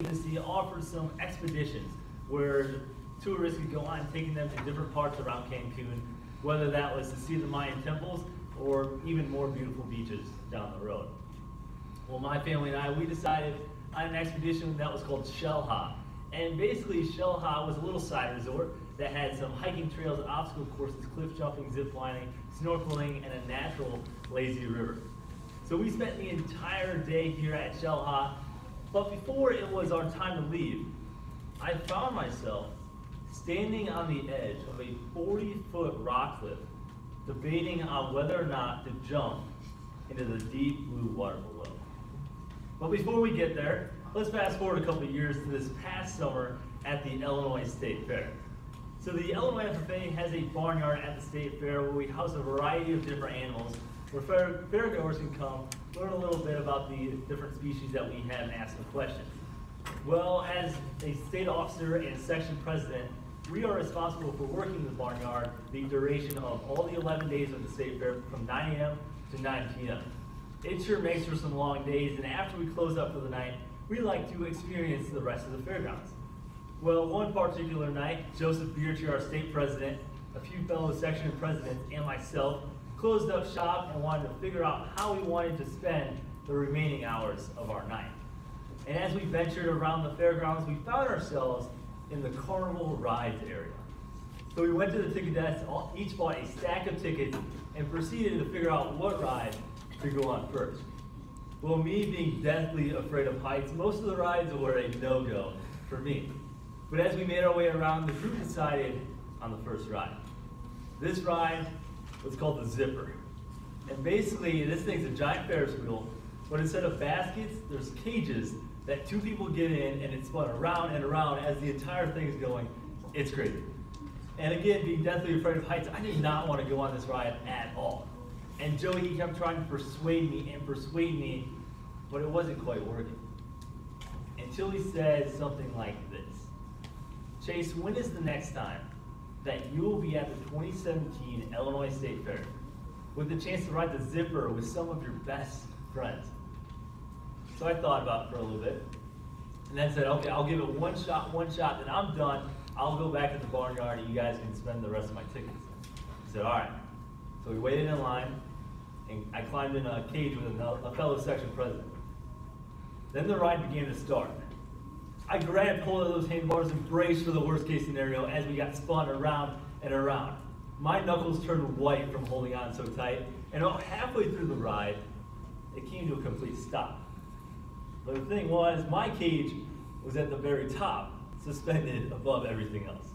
agency offered some expeditions where tourists could go on taking them to different parts around Cancun, whether that was to see the Mayan temples or even more beautiful beaches down the road. Well, my family and I, we decided on an expedition that was called Shell Ha. And basically, Shell Ha was a little side resort that had some hiking trails, obstacle courses, cliff jumping, zip lining, snorkeling, and a natural lazy river. So we spent the entire day here at Shell Ha, but before it was our time to leave, I found myself standing on the edge of a 40-foot rock cliff, debating on whether or not to jump into the deep blue water below. But before we get there, let's fast forward a couple of years to this past summer at the Illinois State Fair. So the Illinois FFA has a barnyard at the State Fair where we house a variety of different animals where fairgoers can come, learn a little bit about the different species that we have and ask them questions. Well, as a state officer and section president, we are responsible for working the barnyard the duration of all the 11 days of the State Fair from 9 a.m. to 9 p.m. It sure makes for some long days, and after we close up for the night, we like to experience the rest of the fairgrounds. Well, one particular night, Joseph Beartree, our state president, a few fellow section presidents, and myself closed up shop and wanted to figure out how we wanted to spend the remaining hours of our night. And as we ventured around the fairgrounds, we found ourselves in the carnival rides area. So we went to the ticket desk, each bought a stack of tickets, and proceeded to figure out what ride to go on first. Well, me being deathly afraid of heights, most of the rides were a no-go for me. But as we made our way around, the group decided on the first ride. This ride was called the Zipper. And basically, this thing's a giant Ferris wheel, but instead of baskets, there's cages that two people get in, and it's spun around and around as the entire thing is going. It's crazy. And again, being deathly afraid of heights, I did not want to go on this ride at all. And Joey, he kept trying to persuade me, but it wasn't quite working. Until he said something like this. Chase, when is the next time that you will be at the 2017 Illinois State Fair with the chance to ride the Zipper with some of your best friends? So I thought about it for a little bit, and then said, okay, I'll give it one shot, then I'm done. I'll go back to the barnyard and you guys can spend the rest of my tickets. He said, all right. So we waited in line, and I climbed in a cage with a fellow section president. Then the ride began to start. I grabbed hold of those handlebars and braced for the worst case scenario as we got spun around and around. My knuckles turned white from holding on so tight, and about halfway through the ride, it came to a complete stop. But the thing was, my cage was at the very top, suspended above everything else.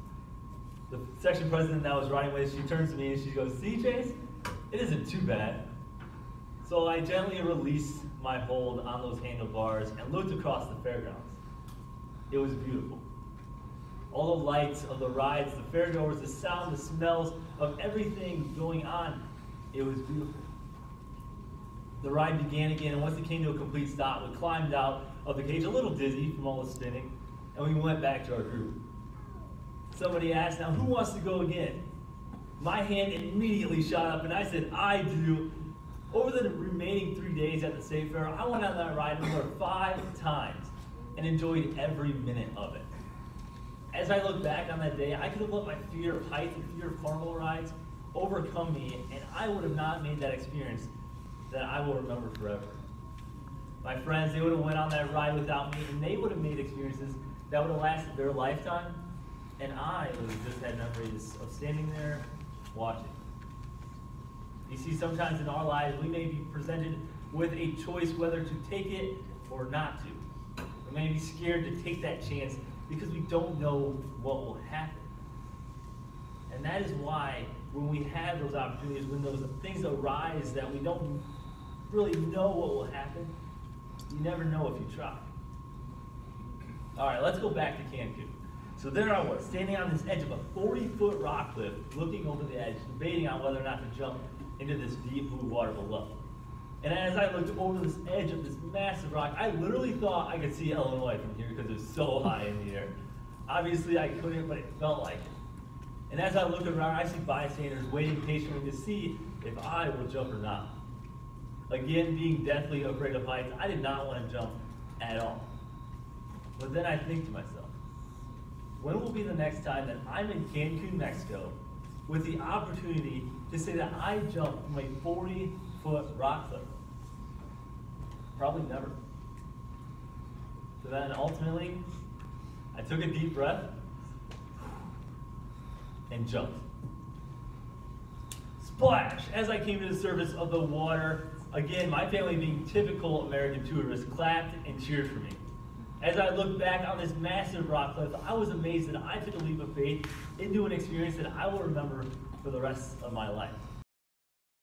The section president that I was riding with, she turns to me and she goes, see, Chase, it isn't too bad. So I gently released my hold on those handlebars and looked across the fairgrounds. It was beautiful. All the lights of the rides, the fairgoers, the sound, the smells of everything going on, it was beautiful. The ride began again, and once it came to a complete stop, we climbed out of the cage, a little dizzy from all the spinning, and we went back to our group. Somebody asked, now who wants to go again? My hand immediately shot up, and I said, I do. Over the remaining 3 days at the State Fair, I went on that ride over 5 times and enjoyed every minute of it. As I look back on that day, I could have let my fear of heights and fear of carnival rides overcome me, and I would have not made that experience that I will remember forever. My friends, they would have went on that ride without me, and they would have made experiences that would have lasted their lifetime, and I would have just had memories of standing there watching. You see, sometimes in our lives, we may be presented with a choice whether to take it or not to. We may be scared to take that chance because we don't know what will happen. And that is why when we have those opportunities, when those things arise that we don't really know what will happen, you never know if you try. All right, let's go back to Cancun. So there I was, standing on this edge of a 40-foot rock cliff, looking over the edge, debating on whether or not to jump into this deep blue water below. And as I looked over this edge of this massive rock, I literally thought I could see Illinois from here because it was so high in the air. Obviously I couldn't, but it felt like it. And as I look around, I see bystanders waiting patiently to see if I will jump or not. Again, being deathly afraid of heights, I did not want to jump at all. But then I think to myself, when will be the next time that I'm in Cancun, Mexico, with the opportunity to say that I jumped from a 40-foot rock cliff? Probably never. So then ultimately, I took a deep breath and jumped. Splash! As I came to the surface of the water, again, my family, being typical American tourists, clapped and cheered for me. As I looked back on this massive rock cliff, I was amazed that I took a leap of faith into an experience that I will remember for the rest of my life.